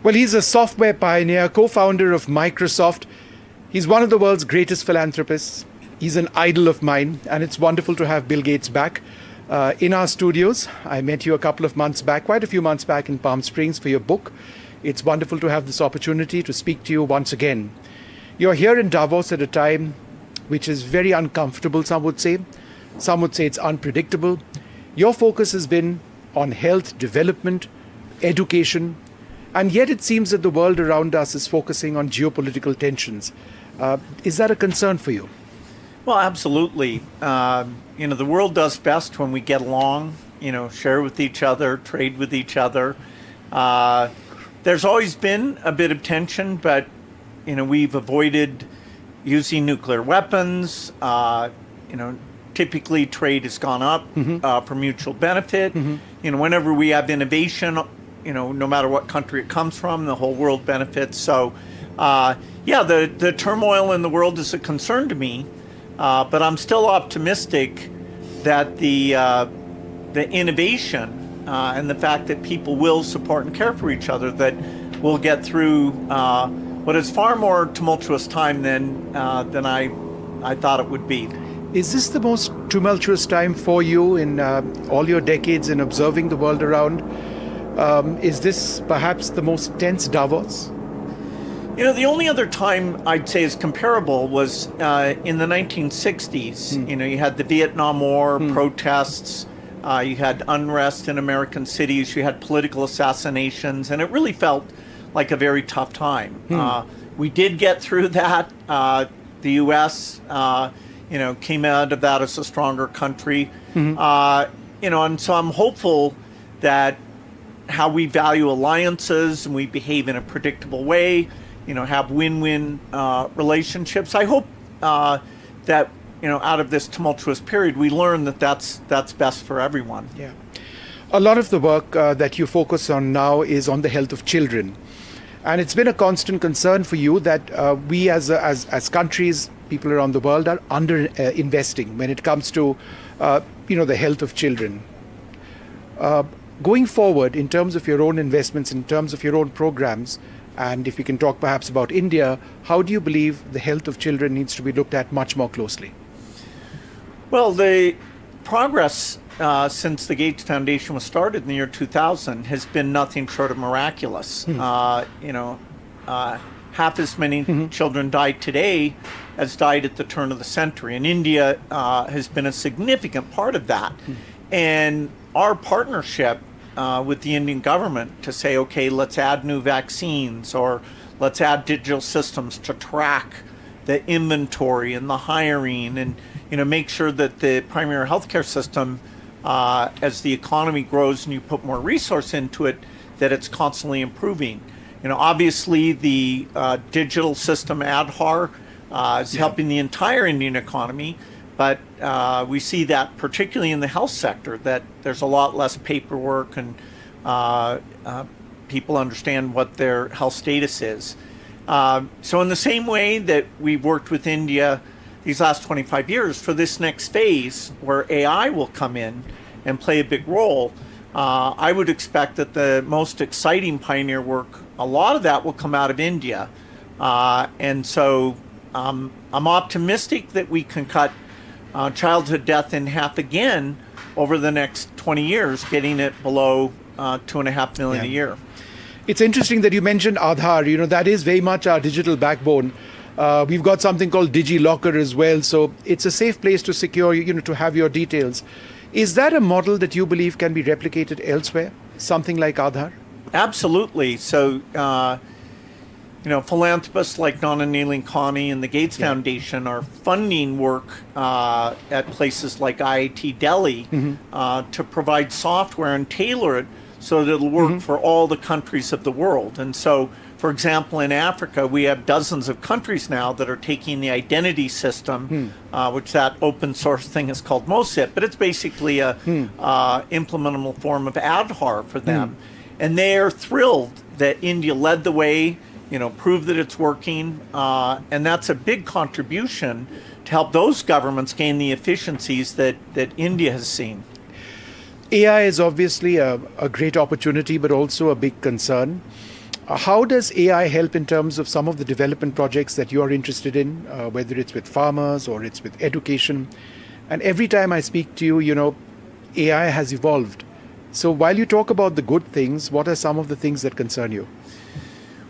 Well, he's a software pioneer, co-founder of Microsoft. He's one of the world's greatest philanthropists. He's an idol of mine, and it's wonderful to have Bill Gates back in our studios. I met you a couple of months back, quite a few months back in Palm Springs for your book. It's wonderful to have this opportunity to speak to you once again. You're here in Davos at a time which is very uncomfortable, some would say. Some would say it's unpredictable. Your focus has been on health, development, education, and yet it seems that the world around us is focusing on geopolitical tensions. Is that a concern for you? Well, absolutely. The world does best when we get along, share with each other, trade with each other. There's always been a bit of tension, but, we've avoided using nuclear weapons. Typically trade has gone up for mutual benefit. Whenever we have innovation, no matter what country it comes from, the whole world benefits. So, the turmoil in the world is a concern to me, but I'm still optimistic that the innovation and the fact that people will support and care for each other, that we'll get through what is far more tumultuous time than I thought it would be. Is this the most tumultuous time for you in all your decades in observing the world around? Is this perhaps the most tense Davos? The only other time I'd say is comparable was in the 1960s. You had the Vietnam War, protests, you had unrest in American cities, you had political assassinations, and it really felt like a very tough time. We did get through that. The U.S., came out of that as a stronger country. And so I'm hopeful that how we value alliances and we behave in a predictable way, have win-win relationships. I hope that, out of this tumultuous period, we learn that that's best for everyone. Yeah. A lot of the work that you focus on now is on the health of children. And it's been a constant concern for you that we as countries, people around the world, are under investing when it comes to, the health of children. Going forward, in terms of your own investments, in terms of your own programs, and if we can talk perhaps about India, how do you believe the health of children needs to be looked at much more closely? Well, the progress since the Gates Foundation was started in the year 2000 has been nothing short of miraculous. Half as many children died today as died at the turn of the century. And India has been a significant part of that. And our partnership with the Indian government to say, okay, let's add new vaccines, or let's add digital systems to track the inventory and the hiring, and make sure that the primary healthcare system, as the economy grows and you put more resource into it, that it's constantly improving. Obviously the digital system Aadhaar is helping the entire Indian economy, but we see that particularly in the health sector, that there's a lot less paperwork and people understand what their health status is. So in the same way that we've worked with India these last 25 years for this next phase where AI will come in and play a big role, I would expect that the most exciting pioneer work, a lot of that will come out of India. And so I'm optimistic that we can cut childhood death in half again over the next 20 years, getting it below 2.5 million a year. It's interesting that you mentioned Aadhaar. That is very much our digital backbone. We've got something called DigiLocker as well. So it's a safe place to secure, to have your details. Is that a model that you believe can be replicated elsewhere? Something like Aadhaar? Absolutely. So, philanthropists like Nana Neelankani and the Gates Foundation are funding work at places like IIT Delhi to provide software and tailor it so that it'll work for all the countries of the world. And so, for example, in Africa, we have dozens of countries now that are taking the identity system, which that open source thing is called MOSIP, but it's basically a implementable form of Aadhaar for them. And they are thrilled that India led the way, proved that it's working, and that's a big contribution to help those governments gain the efficiencies that India has seen. AI is obviously a great opportunity, but also a big concern. How does AI help in terms of some of the development projects that you are interested in, whether it's with farmers or it's with education? And every time I speak to you, AI has evolved. So while you talk about the good things, what are some of the things that concern you?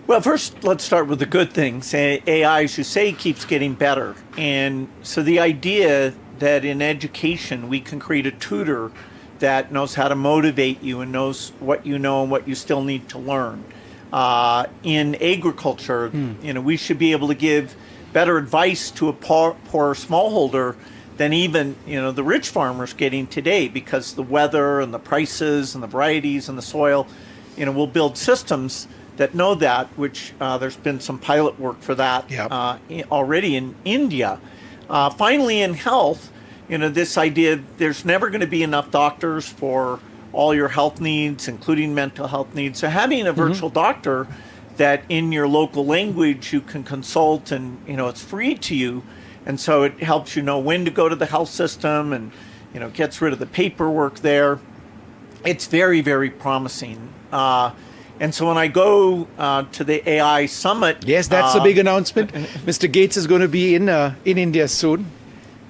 Well, first, let's start with the good things. AI, as you say, keeps getting better. And so the idea that in education we can create a tutor that knows how to motivate you and knows what you know and what you still need to learn. In agriculture, we should be able to give better advice to a poor smallholder than even the rich farmers getting today, because the weather and the prices and the varieties and the soil, we'll build systems that know that, which there's been some pilot work for that already in India. Finally, in health, this idea there's never going to be enough doctors for all your health needs, including mental health needs. So having a virtual doctor that in your local language you can consult and, it's free to you. And so it helps you know when to go to the health system and, gets rid of the paperwork there. It's very, very promising. And so when I go to the AI summit... Yes, that's a big announcement. Mr. Gates is going to be in India soon,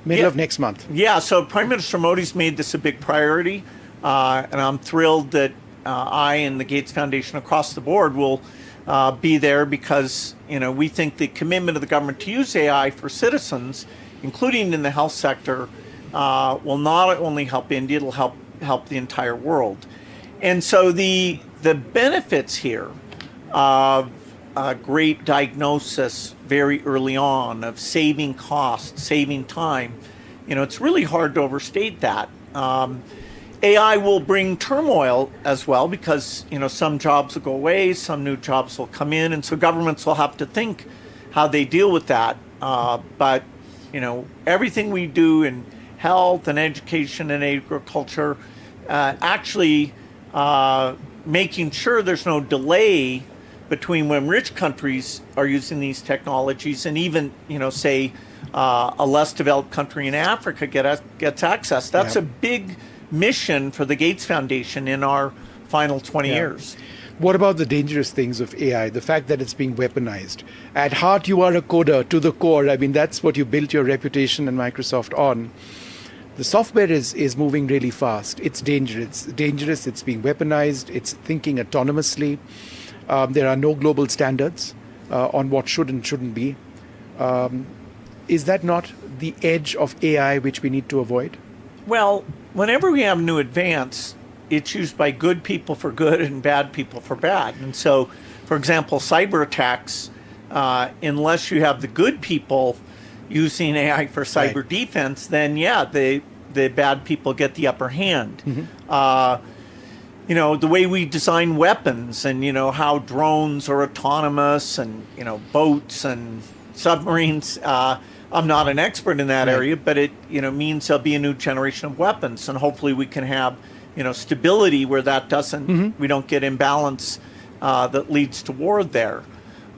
middle of next month. Yeah, so Prime Minister Modi's made this a big priority. And I'm thrilled that I and the Gates Foundation across the board will be there, because we think the commitment of the government to use AI for citizens, including in the health sector, will not only help India, it'll help the entire world. And so the benefits here of great diagnosis very early on, of saving costs, saving time, it's really hard to overstate that. AI will bring turmoil as well, because some jobs will go away, some new jobs will come in, and so governments will have to think how they deal with that. But everything we do in health and education and agriculture, actually making sure there's no delay between when rich countries are using these technologies and even say a less developed country in Africa gets access. That's a big mission for the Gates Foundation in our final 20 years. What about the dangerous things of AI, the fact that it's being weaponized? At heart, you are a coder to the core. I mean, that's what you built your reputation and Microsoft on. The software is moving really fast. It's dangerous. It's being weaponized. It's thinking autonomously. There are no global standards on what should and shouldn't be. Is that not the edge of AI which we need to avoid? Well, whenever we have new advance, it's used by good people for good and bad people for bad. And so, for example, cyber attacks, unless you have the good people using AI for cyber defense, then the bad people get the upper hand. The way we design weapons and, how drones are autonomous and, boats and submarines, I'm not an expert in that area, but it means there'll be a new generation of weapons, and hopefully we can have stability where that doesn't we don't get imbalance that leads to war there,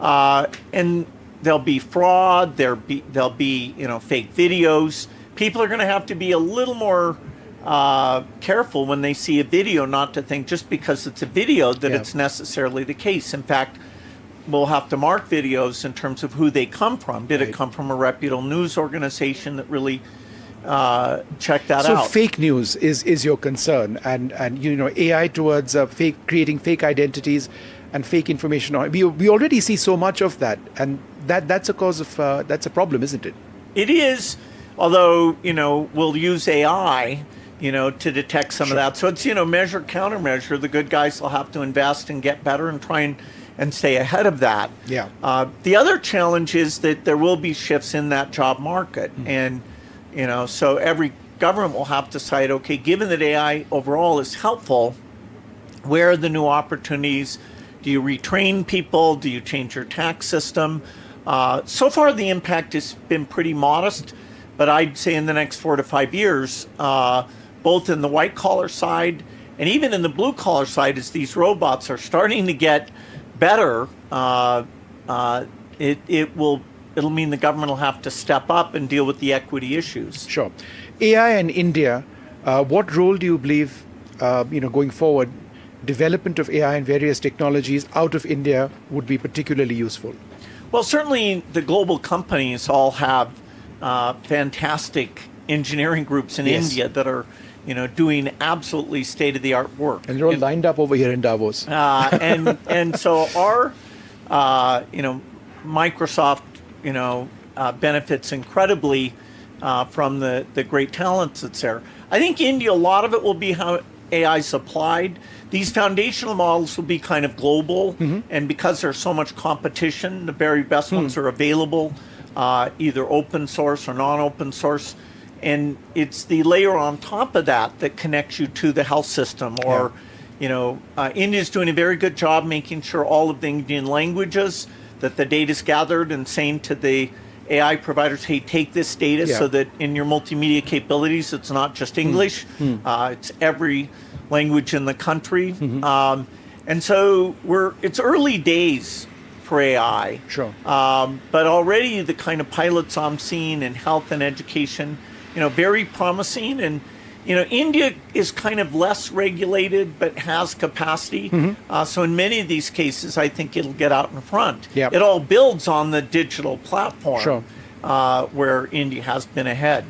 and there'll be fraud. There'll be fake videos. People are going to have to be a little more careful when they see a video, not to think just because it's a video that it's necessarily the case. In fact, we'll have to mark videos in terms of who they come from. Did it come from a reputable news organization that really checked that out? So fake news is your concern, and AI towards creating fake identities and fake information. We already see so much of that, and that's a cause of that's a problem, isn't it? It is, although we'll use AI to detect some of that. So it's measure countermeasure. The good guys will have to invest and get better and try and stay ahead of that. The other challenge is that there will be shifts in that job market. And, so every government will have to decide, okay, given that AI overall is helpful, where are the new opportunities? Do you retrain people? Do you change your tax system? So far, the impact has been pretty modest, but I'd say in the next 4 to 5 years, both in the white-collar side and even in the blue-collar side, as these robots are starting to get better, it'll mean the government will have to step up and deal with the equity issues. Sure. AI and India, what role do you believe, going forward, development of AI and various technologies out of India would be particularly useful? Well, certainly the global companies all have fantastic engineering groups in Yes. India that are, doing absolutely state-of-the-art work. And they're all lined up over here in Davos. And so our, Microsoft, benefits incredibly from the great talents that's there. I think India, a lot of it will be how AI is applied. These foundational models will be kind of global, and because there's so much competition, the very best ones are available, either open source or non-open source. And it's the layer on top of that that connects you to the health system. Or, India's doing a very good job making sure all of the Indian languages that the data is gathered, and saying to the AI providers, hey, take this data so that in your multimedia capabilities, it's not just English, it's every language in the country. And so it's early days for AI. Sure. But already the kind of pilots I'm seeing in health and education, very promising. And, India is kind of less regulated, but has capacity. So in many of these cases, I think it'll get out in front. Yep. It all builds on the digital platform, Sure. where India has been ahead.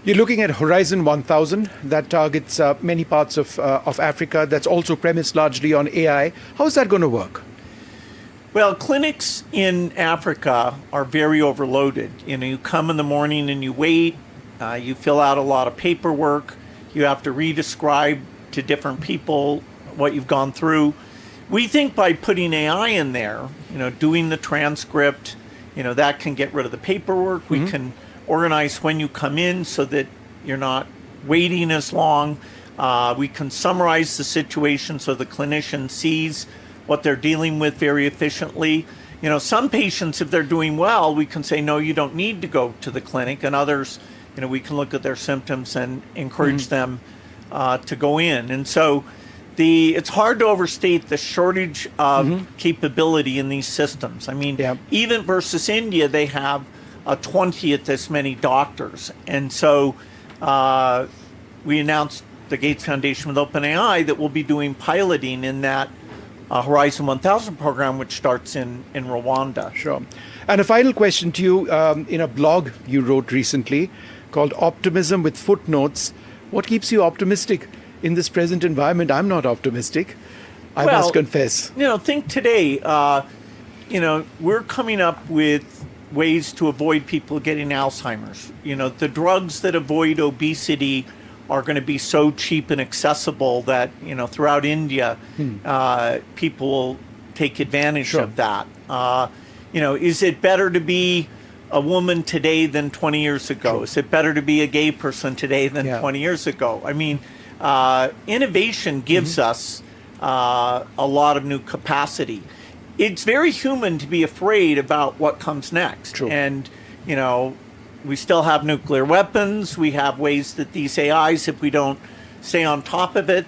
You're looking at Horizon 1000 that targets many parts of Africa. That's also premised largely on AI. How is that going to work? Well, clinics in Africa are very overloaded. You come in the morning and you wait. You fill out a lot of paperwork. You have to re-describe to different people what you've gone through. We think by putting AI in there, doing the transcript, that can get rid of the paperwork. We can organize when you come in so that you're not waiting as long. We can summarize the situation so the clinician sees what they're dealing with very efficiently. Some patients, if they're doing well, we can say, no, you don't need to go to the clinic. And others, we can look at their symptoms and encourage them to go in. And so it's hard to overstate the shortage of capability in these systems. I mean, even versus India, they have a 20th as many doctors. And so we announced the Gates Foundation with OpenAI that we'll be doing piloting in that Horizon 1000 program, which starts in Rwanda. Sure. And a final question to you. In a blog you wrote recently called Optimism with Footnotes, what keeps you optimistic in this present environment? I'm not optimistic, I must confess. Think today, we're coming up with ways to avoid people getting Alzheimer's. The drugs that avoid obesity are going to be so cheap and accessible that, throughout India, people will take advantage of that. Is it better to be a woman today than 20 years ago? Is it better to be a gay person today than 20 years ago? I mean, innovation gives us a lot of new capacity. It's very human to be afraid about what comes next. True. And, we still have nuclear weapons. We have ways that these AIs, if we don't stay on top of it,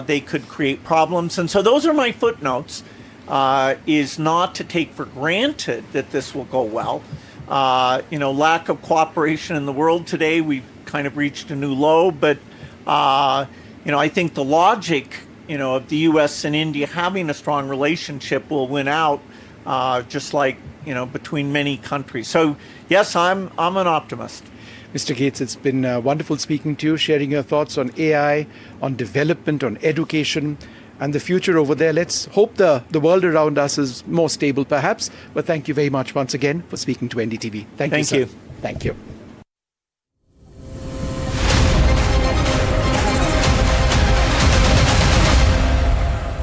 they could create problems. And so those are my footnotes, is not to take for granted that this will go well. Lack of cooperation in the world today, we've kind of reached a new low. But, I think the logic, of the U.S. and India having a strong relationship will win out, just like, between many countries. So, yes, I'm an optimist. Mr. Gates, it's been wonderful speaking to you, sharing your thoughts on AI, on development, on education, and the future over there. Let's hope the world around us is more stable, perhaps. But thank you very much once again for speaking to NDTV. Thank you, sir. You. Thank you.